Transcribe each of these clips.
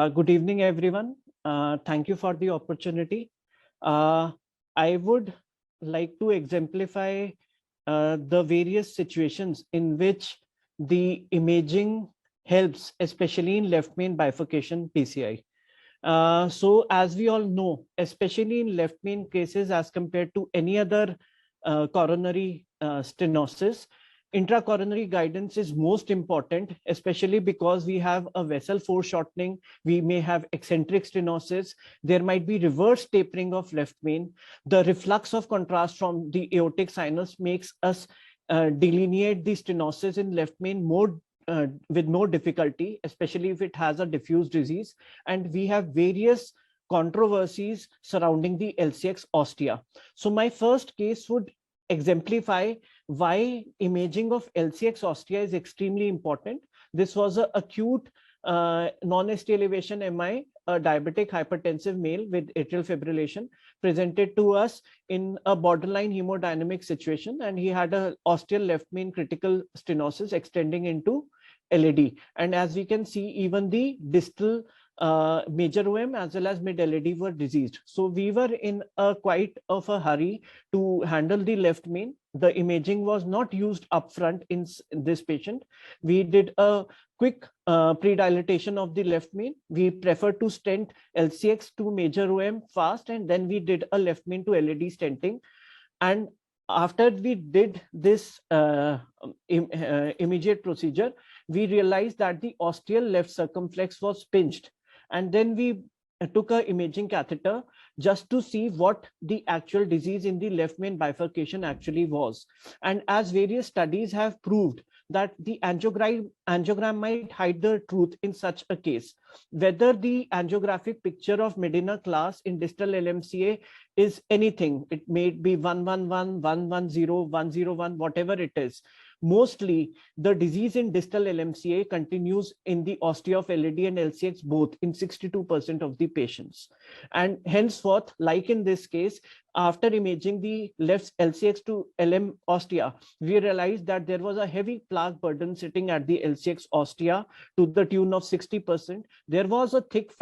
Good evening, everyone. Thank you for the opportunity. Uh, I would like to exemplify the various situations in which the imaging helps, especially in left main bifurcation PCI. So as we all know, especially in left main cases as compared to any other coronary stenosis, intracoronary guidance is most important, especially because we have a vessel foreshortening, we may have eccentric stenosis, there might be reverse tapering of left main. The reflux of contrast from the aortic sinus makes us delineate the stenosis in left main with more difficulty, especially if it has a diffuse disease. And we have various controversies surrounding the LCX ostia. So my first case would exemplify why imaging of LCX ostia is extremely important. This was an acute non-ST elevation MI, a diabetic hypertensive male with atrial fibrillation, presented to us in a borderline hemodynamic situation, and he had a ostial left main critical stenosis extending into LAD. And as we can see, even the distal major OM as well as mid LAD were diseased. So we were in a quite of a hurry to handle the left main. The imaging was not used upfront in this patient. We did a quick pre-dilatation of the left main. We preferred to stent LCX to major OM fast, and then we did a left main to LAD stenting. And after we did this immediate procedure, we realized that the ostial left circumflex was pinched. And then we took an imaging catheter just to see what the actual disease in the left main bifurcation actually was. And as various studies have proved that the angiogram might hide the truth in such a case. Whether the angiographic picture of Medina class in distal LMCA is anything, it may be 111, 110, 101, whatever it is. Mostly the disease in distal LMCA continues in the ostia of LAD and LCX both in 62% of the patients. And henceforth, like in this case, after imaging the left LCX to LM ostia, we realized that there was a heavy plaque burden sitting at the LCX ostia to the tune of 60%. There was a thick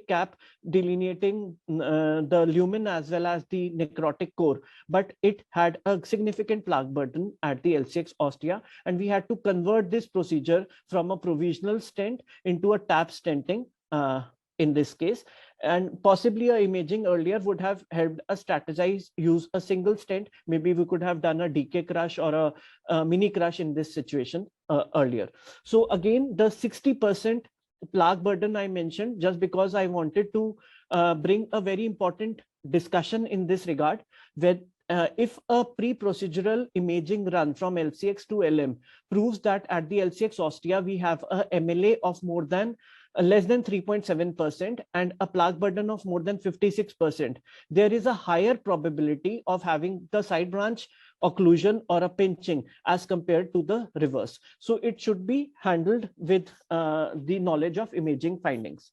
cap delineating the lumen as well as the necrotic core, but it had a significant plaque burden at the LCX ostia, and we had to convert this procedure from a provisional stent into a tap stenting in this case. And possibly a imaging earlier would have helped us strategize, use a single stent. Maybe we could have done a DK crush or a mini crush in this situation earlier. So again, the 60% plaque burden I mentioned, just because I wanted to bring a very important discussion in this regard, where if a pre-procedural imaging run from LCX to LM proves that at the LCX ostia we have a MLA of more than less than 3.7% and a plaque burden of more than 56%, there is a higher probability of having the side branch occlusion or a pinching as compared to the reverse. So it should be handled with the knowledge of imaging findings.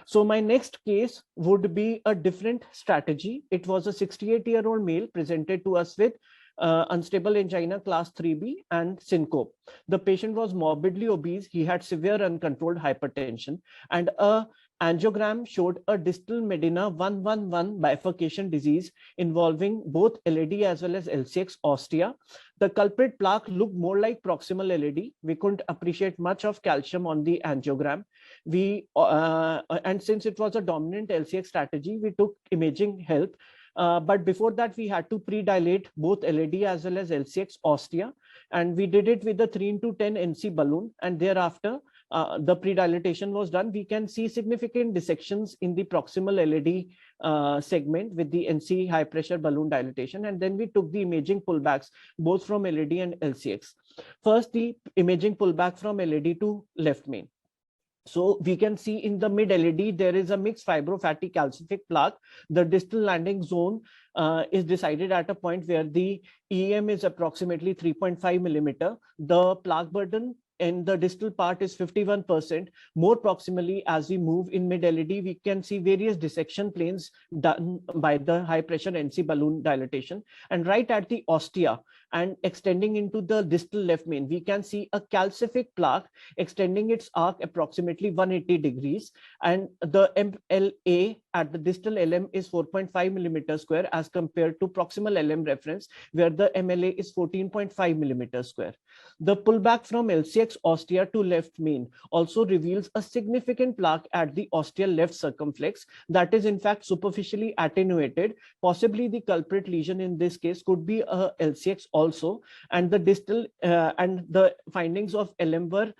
So my next case would be a different strategy. It was a 68-year-old male presented to us with unstable angina class 3B and syncope. The patient was morbidly obese. He had severe uncontrolled hypertension, and a angiogram showed a distal Medina 111 bifurcation disease involving both LAD as well as LCX ostia. The culprit plaque looked more like proximal LAD. We couldn't appreciate much of calcium on the angiogram. And since it was a dominant LCX strategy, we took imaging help. But before that, we had to pre-dilate both LAD as well as LCX ostia. And we did it with the 3x10 NC balloon. And thereafter, the pre-dilatation was done. We can see significant dissections in the proximal LAD segment with the NC high pressure balloon dilatation. And then we took the imaging pullbacks, both from LAD and LCX. First, the imaging pullback from LAD to left main. So we can see in the mid LAD, there is a mixed fibrofatty calcific plaque. The distal landing zone is decided at a point where the EM is approximately 3.5 millimeter. The plaque burden in the distal part is 51%. More proximally, as we move in mid LAD, we can see various dissection planes done by the high pressure NC balloon dilatation. And right at the ostia and extending into the distal left main, we can see a calcific plaque extending its arc approximately 180 degrees. And the MLA at the distal LM is 4.5 millimeters square as compared to proximal LM reference, where the MLA is 14.5 millimeters square. The pullback from LCX ostia to left main also reveals a significant plaque at the ostial left circumflex that is in fact superficially attenuated. Possibly the culprit lesion in this case could be a LCX also, and the distal and the findings of LM were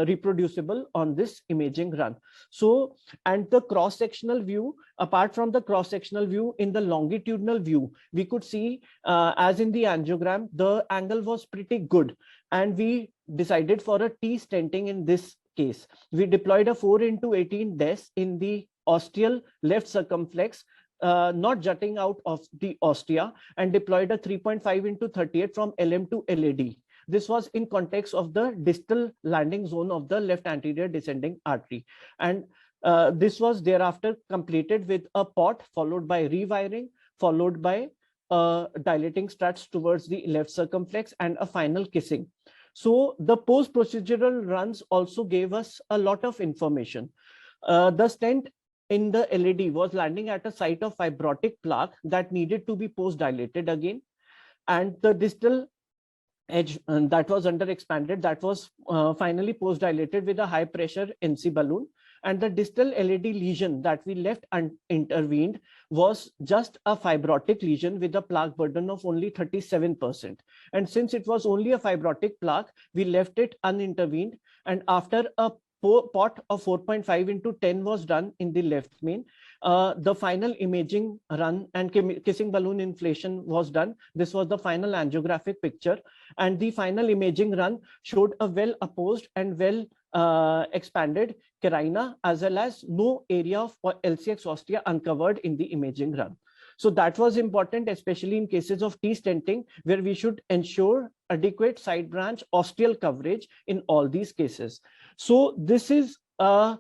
reproducible on this imaging run. So, and the cross-sectional view, apart from the cross-sectional view, in the longitudinal view, we could see, as in the angiogram, the angle was pretty good, and we decided for a T stenting in this case. We deployed a 4x18 DES in the ostial left circumflex, not jutting out of the ostia, and deployed a 3.5x38 from LM to LAD. This was in context of the distal landing zone of the left anterior descending artery. And this was thereafter completed with a pot followed by rewiring, followed by dilating struts towards the left circumflex and a final kissing. So the post-procedural runs also gave us a lot of information. The stent in the LAD was landing at a site of fibrotic plaque that needed to be post-dilated again. And the distal edge that was under expanded, that was finally post-dilated with a high pressure NC balloon. And the distal LAD lesion that we left unintervened was just a fibrotic lesion with a plaque burden of only 37%. And since it was only a fibrotic plaque, we left it unintervened. And after a pot of 4.5x10 was done in the left main, the final imaging run and kissing balloon inflation was done. This was the final angiographic picture, and the final imaging run showed a well opposed and well expanded carina, as well as no area of LCX ostia uncovered in the imaging run. So that was important, especially in cases of T stenting, where we should ensure adequate side branch ostial coverage in all these cases. So this is a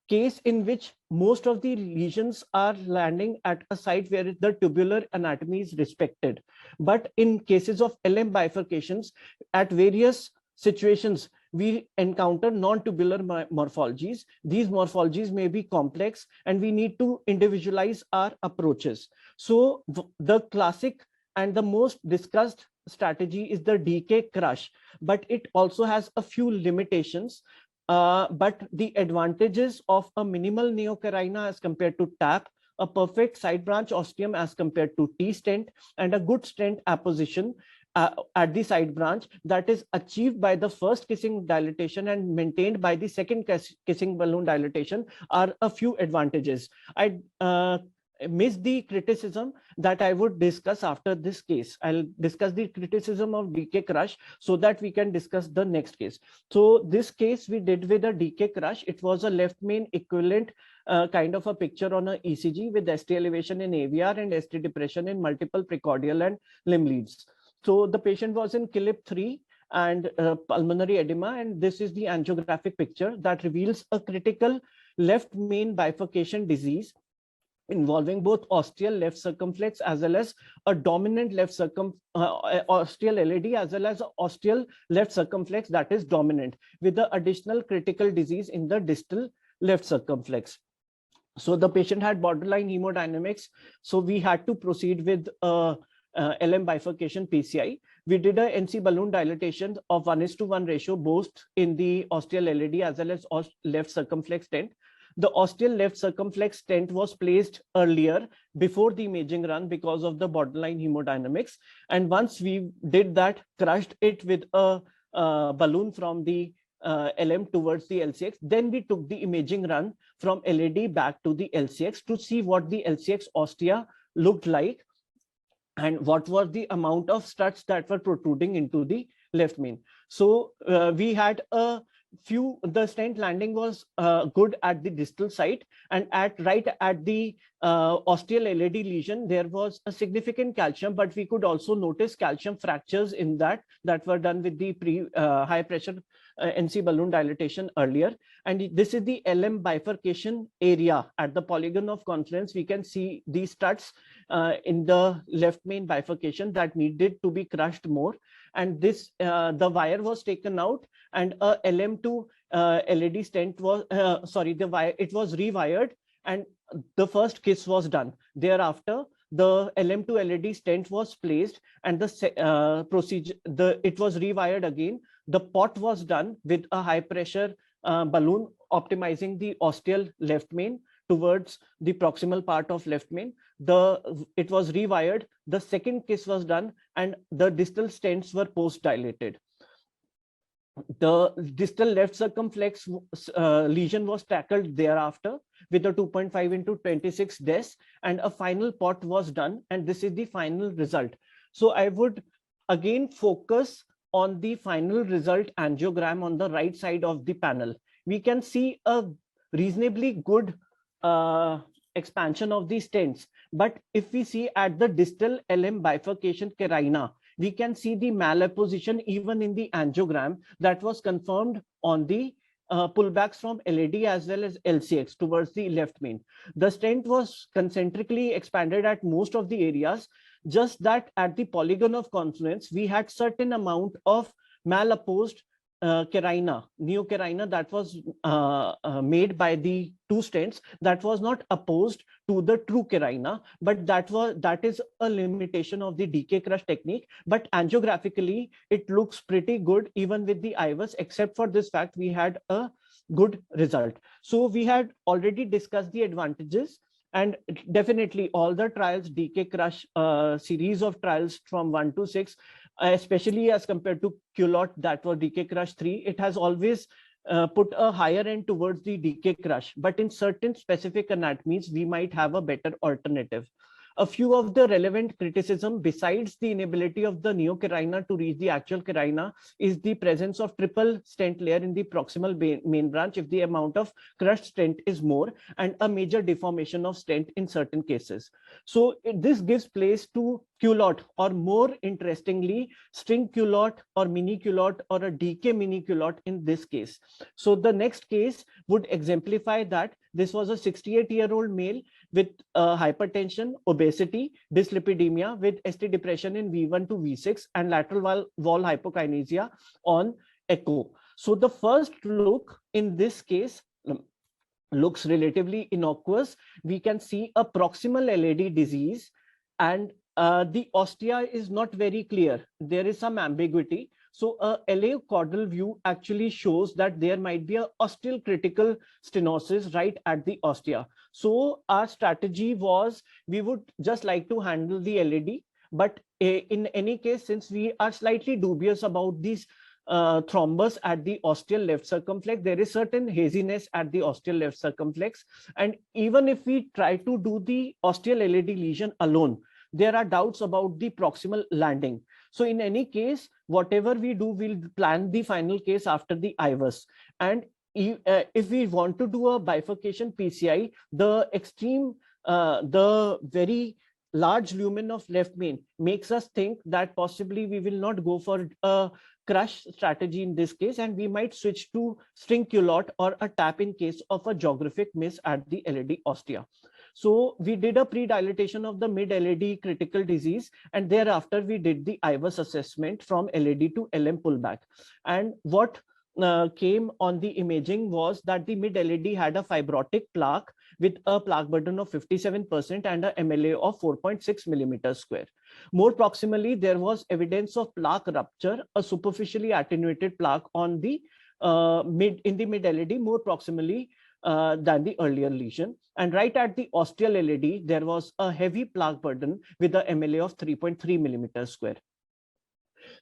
case in which most of the lesions are landing at a site where the tubular anatomy is respected. But in cases of LM bifurcations, at various situations, we encounter non-tubular morphologies. These morphologies may be complex, and we need to individualize our approaches. So the classic and the most discussed strategy is the DK crush, but it also has a few limitations. But the advantages of a minimal neocarina as compared to TAP, a perfect side branch ostium as compared to T stent, and a good stent apposition at the side branch that is achieved by the first kissing dilatation and maintained by the second kissing balloon dilatation are a few advantages. I missed the criticism that I would discuss after this case. I'll discuss the criticism of DK crush so that we can discuss the next case. So this case we did with a DK crush. It was a left main equivalent kind of a picture on a ECG with ST elevation in AVR and ST depression in multiple precordial and limb leads. So the patient was in KILIP 3 and pulmonary edema, and this is the angiographic picture that reveals a critical left main bifurcation disease involving both ostial left circumflex as well as a dominant left ostial LAD as well as ostial left circumflex that is dominant, with the additional critical disease in the distal left circumflex. So the patient had borderline hemodynamics, so we had to proceed with LM bifurcation PCI. We did a NC balloon dilatation of 1:1 ratio both in the ostial LAD as well as left circumflex stent. The ostial left circumflex stent was placed earlier before the imaging run because of the borderline hemodynamics. And once we did that, crushed it with a balloon from the LM towards the LCX, then we took the imaging run from LAD back to the LCX to see what the LCX ostia looked like and what was the amount of struts that were protruding into the left main. So we had a few, the stent landing was good at the distal site, and right at the ostial LAD lesion, there was a significant calcium, but we could also notice calcium fractures in that were done with the high pressure NC balloon dilatation earlier. And this is the LM bifurcation area at the polygon of confluence. We can see these struts in the left main bifurcation that needed to be crushed more. And this, the wire was taken out, and a LM2 LED stent was, the wire, it was rewired, and the first kiss was done. Thereafter, the LM2 LED stent was placed, and the procedure, it was rewired again. The pot was done with a high pressure balloon, optimizing the ostial left main towards the proximal part of left main. It was rewired. The second kiss was done, and the distal stents were post dilated. The distal left circumflex lesion was tackled thereafter with a 2.5 into 26 des, and a final pot was done, and this is the final result. So I would again focus on the final result angiogram on the right side of the panel. We can see a reasonably good expansion of the stents, but if we see at the distal LM bifurcation carina, we can see the malapposition even in the angiogram that was confirmed on the pullbacks from LAD as well as LCX towards the left main. The stent was concentrically expanded at most of the areas, just that at the polygon of confluence, we had certain amount of malapposed carina, neocarina, that was made by the two stents that was not opposed to the true carina, but that is a limitation of the DK crush technique. But angiographically, it looks pretty good even with the IVUS, except for this fact we had a good result. So we had already discussed the advantages, and definitely all the trials, DK crush series of trials from 1 to 6, especially as compared to Culotte, that was DK crush 3, it has always put a higher end towards the DK crush, but in certain specific anatomies, we might have a better alternative. A few of the relevant criticism besides the inability of the neocarina to reach the actual carina is the presence of triple stent layer in the proximal main branch if the amount of crushed stent is more, and a major deformation of stent in certain cases. So this gives place to Culotte, or more interestingly, string Culotte or mini Culotte or a DK mini Culotte in this case. So the next case would exemplify that. This was a 68-year-old male with hypertension, obesity, dyslipidemia with ST depression in V1 to V6 and lateral wall hypokinesia on echo. So the first look in this case looks relatively innocuous. We can see a proximal LAD disease, and the ostia is not very clear. There is some ambiguity. So a LA caudal view actually shows that there might be a ostial critical stenosis right at the ostia. So our strategy was, we would just like to handle the LAD, but in any case, since we are slightly dubious about these thrombus at the ostial left circumflex, there is certain haziness at the ostial left circumflex. And even if we try to do the ostial LAD lesion alone, there are doubts about the proximal landing. So in any case, whatever we do, we'll plan the final case after the IVUS. And if we want to do a bifurcation PCI, the extreme, the very large lumen of left main makes us think that possibly we will not go for a crush strategy in this case, and we might switch to string Culotte or a tap in case of a geographic miss at the LAD ostia. So we did a pre-dilatation of the mid-LAD critical disease, and thereafter we did the IVUS assessment from LAD to LM pullback. And what came on the imaging was that the mid-LAD had a fibrotic plaque with a plaque burden of 57% and a MLA of 4.6 millimeters square. More proximally, there was evidence of plaque rupture, a superficially attenuated plaque on the mid-LAD, more proximally than the earlier lesion. And right at the ostial LAD, there was a heavy plaque burden with a MLA of 3.3 millimeters square.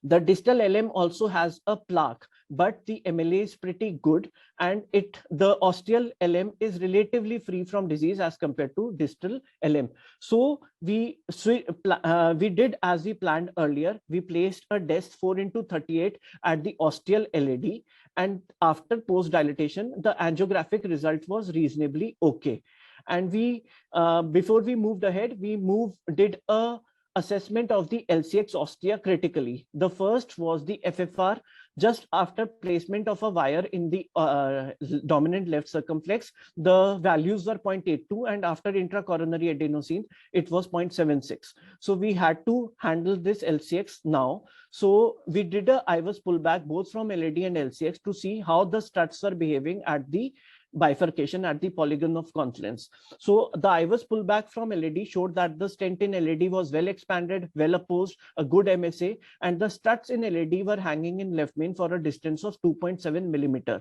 The distal LM also has a plaque, but the MLA is pretty good, and the ostial LM is relatively free from disease as compared to distal LM. So we did as we planned earlier. We placed a DES 4 into 38 at the ostial LAD, and after post dilatation, the angiographic result was reasonably okay. And we before we moved ahead, we did a assessment of the LCX Ostia critically. The first was the FFR just after placement of a wire in the dominant left circumflex. The values were 0.82, and after intracoronary adenosine, it was 0.76. So we had to handle this LCX now. So we did a IVUS pullback both from LAD and LCX to see how the struts were behaving at the bifurcation at the polygon of confluence. So the IVUS pullback from LAD showed that the stent in LAD was well expanded, well opposed, a good MSA, and the struts in LAD were hanging in left main for a distance of 2.7 millimeter.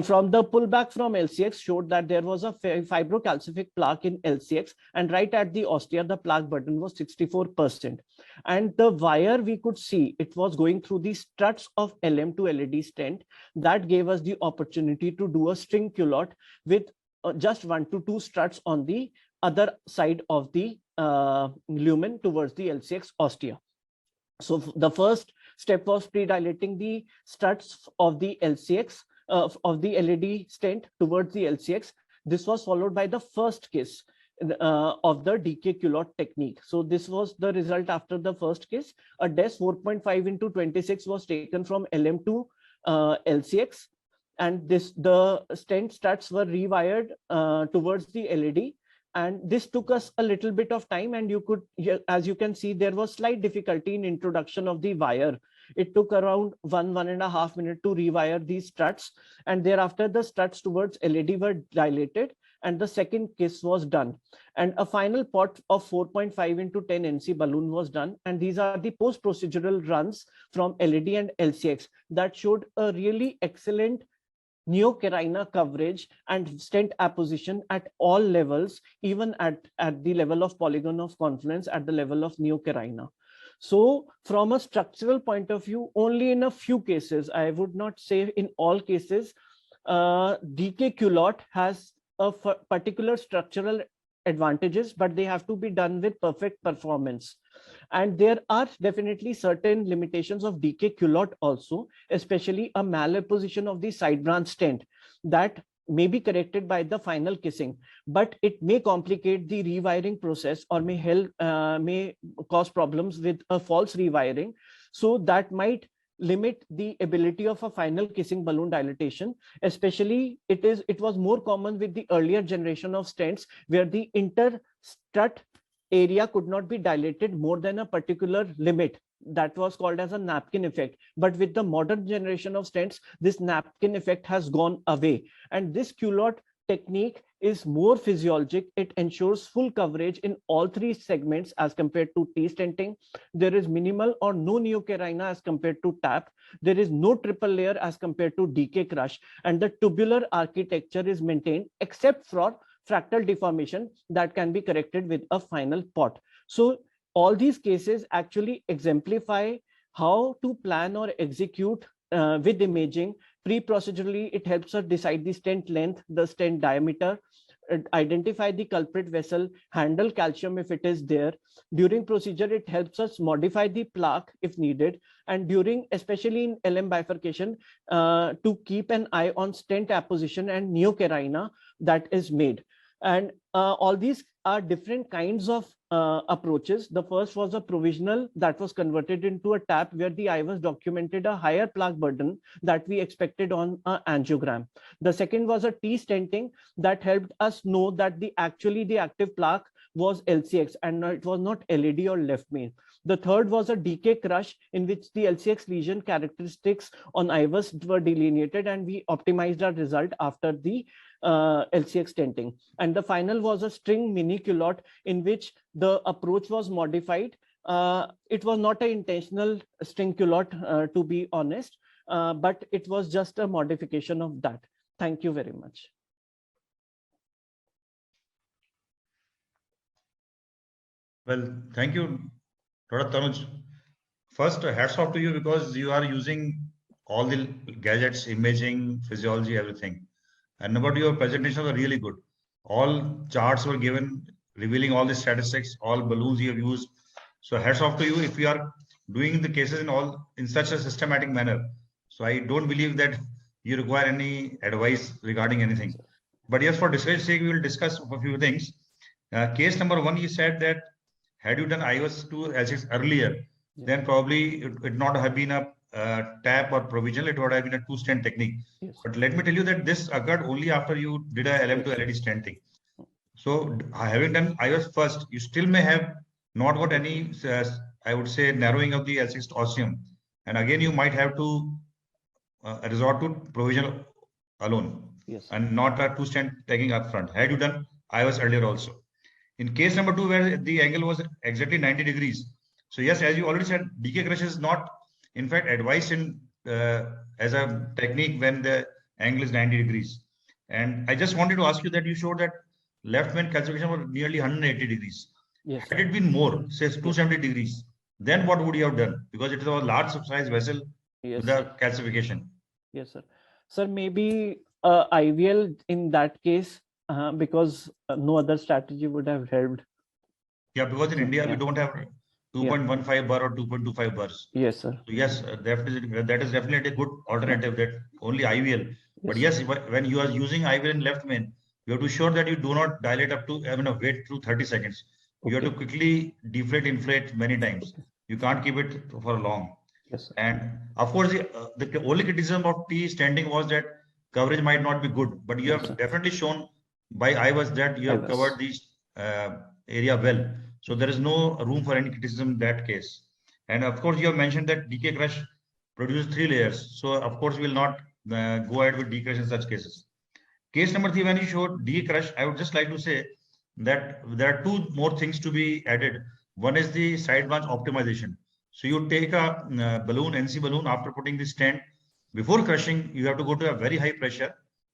From the pullback from LCX showed that there was a fibrocalcific plaque in LCX, and right at the ostia, the plaque burden was 64%. And the wire we could see, it was going through the struts of LM to LAD stent. That gave us the opportunity to do a string culotte with just 1 to 2 struts on the other side of the lumen towards the LCX ostia. So the first step was pre-dilating the struts of the LCX, of the LAD stent towards the LCX. This was followed by the first case of the DK culotte technique. So this was the result after the first case. A DES 4.5 into 26 was taken from LM to LCX, and the stent struts were rewired towards the LAD. And this took us a little bit of time, and you could, as you can see, there was slight difficulty in introduction of the wire. It took around 1.5 minutes to rewire these struts, and thereafter the struts towards LAD were dilated, and the second case was done. And a final pot of 4.5 into 10 NC balloon was done. And these are the post-procedural runs from LAD and LCX that showed a really excellent neocarina coverage and stent apposition at all levels, even at the level of polygon of confluence, at the level of neocarina. So from a structural point of view, only in a few cases, I would not say in all cases, DK culotte has a particular structural advantages, but they have to be done with perfect performance. And there are definitely certain limitations of DK culotte also, especially a malapposition of the side branch stent that may be corrected by the final kissing, but it may complicate the rewiring process or may cause problems with a false rewiring. So that might limit the ability of a final kissing balloon dilatation. Especially it was more common with the earlier generation of stents where the interstrut area could not be dilated more than a particular limit. That was called as a napkin effect. But with the modern generation of stents, this napkin effect has gone away. And this culotte technique is more physiologic. It ensures full coverage in all 3 segments as compared to T stenting. There is minimal or no neocarina as compared to TAP. There is no triple layer as compared to DK crush. And the tubular architecture is maintained except for fractal deformation that can be corrected with a final pot. So all these cases actually exemplify how to plan or execute with imaging. Pre-procedurally, it helps us decide the stent length, the stent diameter, identify the culprit vessel, handle calcium if it is there. During procedure, it helps us modify the plaque if needed. And during, especially in LM bifurcation, to keep an eye on stent apposition and neocarina that is made. And all these are different kinds of approaches. The first was a provisional that was converted into a TAP where the IVUS documented a higher plaque burden that we expected on an angiogram. The second was a T stenting that helped us know that the active plaque was LCX and it was not LAD or left main. The third was a DK crush in which the LCX lesion characteristics on IVUS were delineated, and we optimized our result after the LCX stenting. And the final was a string mini culotte in which the approach was modified. It was not an intentional string culotte, to be honest, but it was just a modification of that. Thank you very much. Well, thank you, Dr. Tanuj. First, hats off to you because you are using all the gadgets, imaging, physiology, everything. And about your presentation was really good. All charts were given, revealing all the statistics, all balloons you have used. So hats off to you if you are doing the cases in such a systematic manner. So I don't believe that you require any advice regarding anything. But yes, for discussion's sake, we will discuss a few things. Case number 1, you said that had you done IOS to L6 earlier, Yeah. then probably it would not have been a tap or provisional, it would have been a two-stent technique. Yes. But let me tell you that this occurred only after you did a LM to Yes. LED stenting. So having done IOS first, you still may have not got any, I would say, narrowing of the L6 ostium. And again, you might have to resort to provisional alone. Yes. And not a two-stent taking up front. Had you done IOS earlier also. In case number 2, where the angle was exactly 90 degrees. So yes, as you already said, DK crush is not, in fact, advised in as a technique when the angle is 90 degrees. And I just wanted to ask you that you showed that left main calcification was nearly 180 degrees. Yes. Had it been more, say 270 degrees, then what would you have done? Because it is a large size vessel Yes. with the calcification. Yes, sir. Sir, maybe IVL in that case, because no other strategy would have helped. Yeah, because in India, yeah. we don't have 2.15 bar or 2.25 bars. Yes, sir. So yes, that is definitely a good alternative, that only IVL. But yes, when you are using IVL in left main, you have to ensure that you do not dilate up to, wait through 30 seconds. You have to quickly deflate, inflate many times. You can't keep it for long. Yes, sir. And of course, the only criticism of T standing was that coverage might not be good, but you have definitely shown by IVAS that you have covered this area well. So there is no room for any criticism in that case. And of course, you have mentioned that DK crush produces 3 layers. So of course, we will not go ahead with DK crush in such cases. Case number 3, when you showed DK crush, I would just like to say that there are 2 more things to be added. One is the side branch optimization. So you take a balloon, NC balloon, after putting the stent, before crushing, you have to go to a very high pressure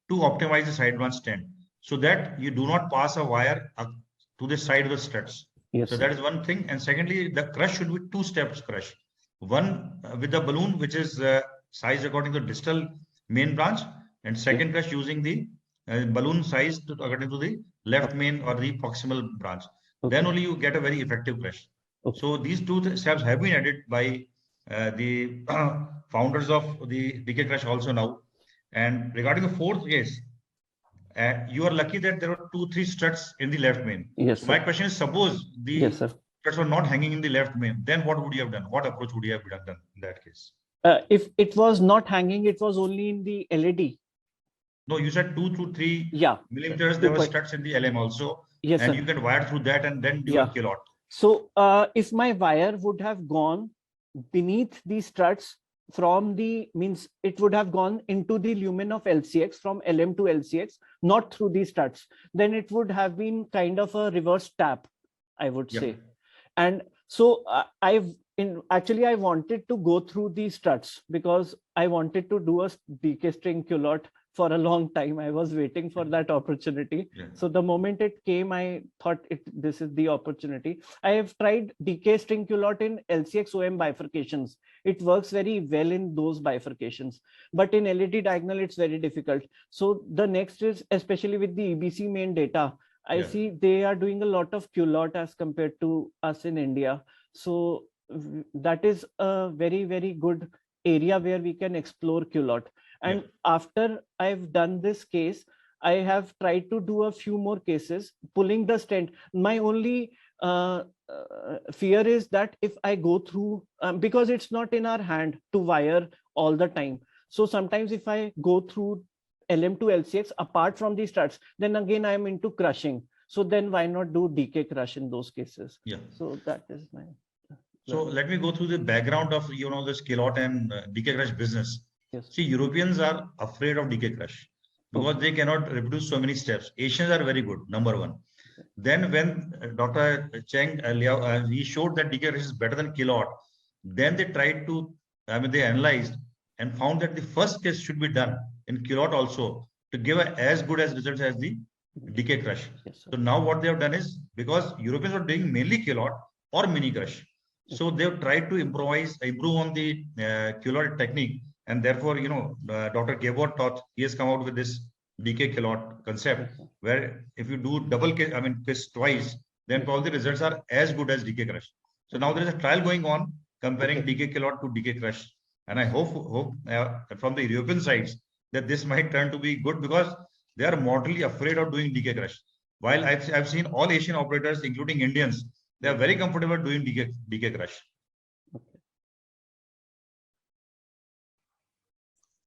to optimize the side branch stent, so that you do not pass a wire to the side of the struts. Yes, so that is one thing. And secondly, the crush should be 2 steps crush. One with the balloon, which is sized according to the distal main branch, and second crush using the balloon size according to the left main or the proximal branch. Then only you get a very effective crush. So these 2 steps have been added by the founders of the DK crush also now. And regarding the 4th case, you are lucky that there were 2-3 struts in the left main. Yes. So my question is, suppose the struts were not hanging in the left main, then what would you have done? What approach would you have done in that case? If it was not hanging, it was only in the LED. No, you said 2 to 3 millimeters. There were struts in the LM also. Yes, and sir. You can wire through that and then do a kilowatt. So if my wire would have gone beneath the struts from the, means it would have gone into the lumen of LCX from LM to LCX, not through the struts, then it would have been kind of a reverse tap, I would say. And so actually I wanted to go through the struts because I wanted to do a DK string culotte for a long time. I was waiting for that opportunity. So the moment it came, I thought this is the opportunity. I have tried DK string culotte in LCX OM bifurcations. It works very well in those bifurcations, but in LED diagonal, it's very difficult. So the next is, especially with the EBC main data, I see they are doing a lot of culotte as compared to us in India. So that is a very, very good area where we can explore culotte. And after I've done this case, I have tried to do a few more cases, pulling the stent. My only fear is that if I go through, because it's not in our hand to wire all the time. So sometimes if I go through LM to LCX apart from the struts, then again I'm into crushing. So then why not do DK crush in those cases? So that is my. So let me go through the background of this culotte and DK crush business. See, Europeans are afraid of DK crush because they cannot reproduce so many steps. Asians are very good, number 1. Then when Dr. Cheng he showed that DK crush is better than culotte, then they tried to, they analyzed and found that the first case should be done in culotte also to give as good as results as the DK crush. So now what they have done is, because Europeans were doing mainly culotte or mini crush, so they've tried to improve on the culotte technique. And therefore, Dr. Gabor Toth, he has come out with this DK culotte concept, where if you do double case twice, then probably the results are as good as DK crush. So now there is a trial going on comparing DK culotte to DK crush. And I hope from the European sides that this might turn to be good, because they are mortally afraid of doing DK crush. While I've seen all Asian operators, including Indians, They are very comfortable doing DK crush.